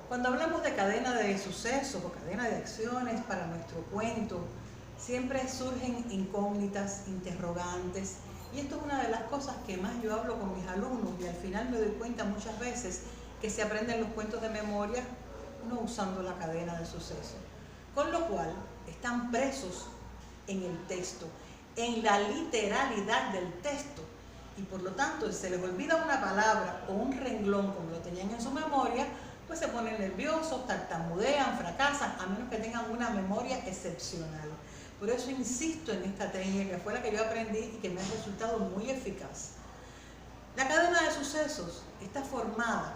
Cuando hablamos de cadena de sucesos o cadena de acciones para nuestro cuento, siempre surgen incógnitas, interrogantes, y esto es una de las cosas que más yo hablo con mis alumnos, y al final me doy cuenta muchas veces que se aprenden los cuentos de memoria no usando la cadena de sucesos, con lo cual están presos en el texto, en la literalidad del texto, y por lo tanto si se les olvida una palabra o un renglón como lo tenían en su memoria, pues se ponen nerviosos, tartamudean, fracasan, a menos que tengan una memoria excepcional. Por eso insisto en esta técnica, que fue la que yo aprendí y que me ha resultado muy eficaz. La cadena de sucesos está formada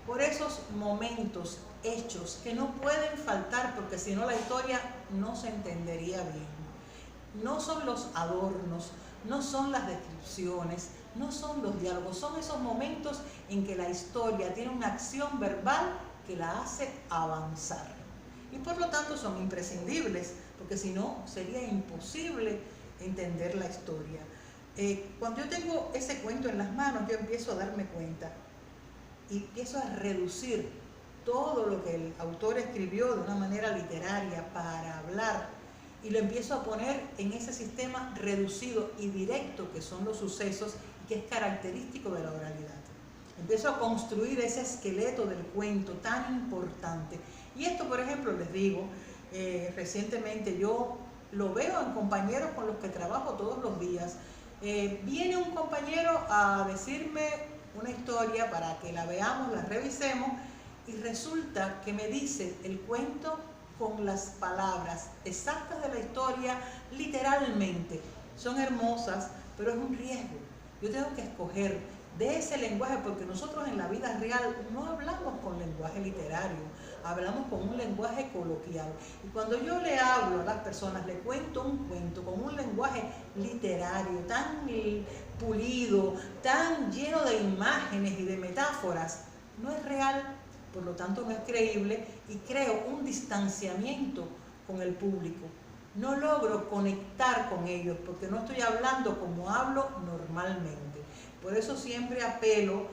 por esos momentos, hechos, que no pueden faltar, porque si no la historia no se entendería bien. No son los adornos, no son las descripciones, no son los diálogos, son esos momentos en que la historia tiene una acción verbal que la hace avanzar. Y por lo tanto son imprescindibles, porque si no sería imposible entender la historia. Cuando yo tengo ese cuento en las manos, yo empiezo a darme cuenta y empiezo a reducir todo lo que el autor escribió de una manera literaria para hablar, y lo empiezo a poner en ese sistema reducido y directo que son los sucesos y que es característico de la oralidad. Empiezo a construir ese esqueleto del cuento tan importante. Y esto, por ejemplo, les digo, recientemente yo lo veo en compañeros con los que trabajo todos los días. Viene un compañero a decirme una historia para que la veamos, la revisemos, y resulta que me dice el cuento con las palabras exactas de la historia, literalmente. Son hermosas, pero es un riesgo. Yo tengo que escoger de ese lenguaje, porque nosotros en la vida real no hablamos con lenguaje literario, hablamos con un lenguaje coloquial. Y cuando yo le hablo a las personas, le cuento un cuento con un lenguaje literario, tan pulido, tan lleno de imágenes y de metáforas, no es real. Por lo tanto no es creíble y creo un distanciamiento con el público. No logro conectar con ellos porque no estoy hablando como hablo normalmente. Por eso siempre apelo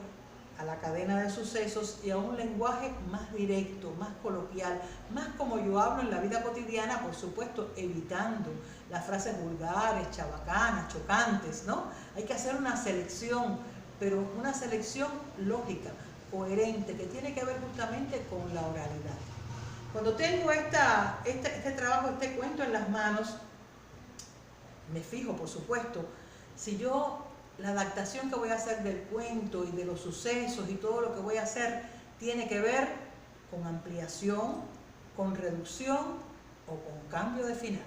a la cadena de sucesos y a un lenguaje más directo, más coloquial, más como yo hablo en la vida cotidiana, por supuesto, evitando las frases vulgares, chabacanas, chocantes, ¿no? Hay que hacer una selección, pero una selección lógica, coherente, que tiene que ver justamente con la oralidad. Cuando tengo este trabajo, este cuento en las manos, me fijo, por supuesto, si yo, la adaptación que voy a hacer del cuento y de los sucesos y todo lo que voy a hacer tiene que ver con ampliación, con reducción o con cambio de final.